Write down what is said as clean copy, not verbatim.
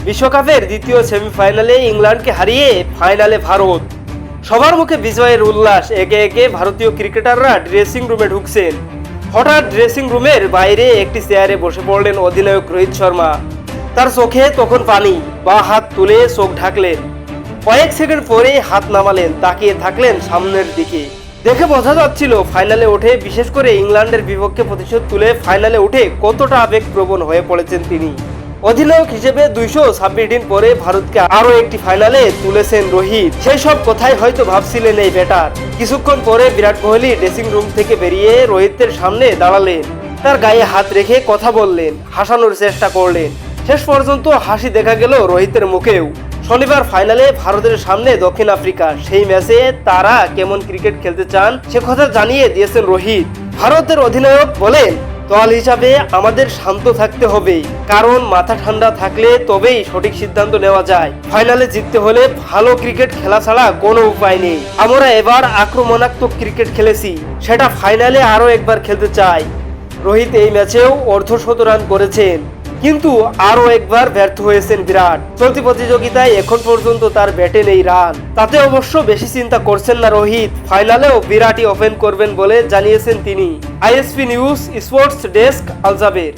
বিশ্বকাপের দ্বিতীয় সেমিফাইনালে ইংল্যান্ডকে হারিয়ে ফাইনালে ভারত। সবার মুখে বিজয়ের উল্লাস। একে একে ভারতীয় ক্রিকেটাররা ড্রেসিং রুমে ঢুকছেন। হঠাৎ ড্রেসিং রুমের বাইরে একটি চেয়ারে বসে পড়লেন অধিনায়ক রোহিত শর্মা। তার চোখে তখন পানি, বা হাত তুলে চোখ ঢাকলেন। কয়েক সেকেন্ড পরেই হাত নামালেন, তাকিয়ে থাকলেন সামনের দিকে। দেখে বোঝা যাচ্ছিল ফাইনালে উঠে, বিশেষ করে ইংল্যান্ডের বিপক্ষে প্রতিশোধ তুলে ফাইনালে উঠে কতটা আবেগপ্রবণ হয়ে পড়েছেন তিনি। অধিনায়ক হিসেবে 226 দিন পরে ভারতকে আরো একটি ফাইনালে তুলেছেন রোহিত। সেই সব কথাই হয়তো ভাবছিলেন এই ব্যাটার। কিছুক্ষণ পরে বিরাট কোহলি ড্রেসিং রুম থেকে বেরিয়ে রোহিতের সামনে দাঁড়ালেন। তার গায়ে হাত রেখে কথা বললেন, হাসানোর চেষ্টা করলেন। শেষ পর্যন্ত হাসি দেখা গেল রোহিতের মুখেও। শনিবার ফাইনালে ভারতের সামনে দক্ষিণ আফ্রিকা, সেই ম্যাচে তারা কেমন ক্রিকেট খেলতে চান সে কথা জানিয়ে দিয়েছেন রোহিত। ভারতের অধিনায়ক বলেন, দল হিসাবে আমাদের শান্ত থাকতে হবে, কারণ মাথা ঠান্ডা থাকলে তবেই সঠিক সিদ্ধান্ত নেওয়া যায়। ফাইনালে জিততে হলে ভালো ক্রিকেট খেলা ছাড়া কোনো উপায় নেই। আমরা এবার আক্রমণাত্মক ক্রিকেট খেলেছি, সেটা ফাইনালে আরো একবার খেলতে চাই। রোহিত এই ম্যাচেও অর্ধশত করেছেন, কিন্তু আরো একবার ব্যর্থ হয়েছেন বিরাট। চলতি প্রতিযোগিতায় এখন পর্যন্ত তার ব্যাটে নেই রান। তাতে অবশ্য বেশি চিন্তা করছেন না রোহিত। ফাইনালেও বিরাটই ওপেন করবেন বলে জানিয়েছেন তিনি। আইএসপি নিউজ স্পোর্টস ডেস্ক, আল জাবের।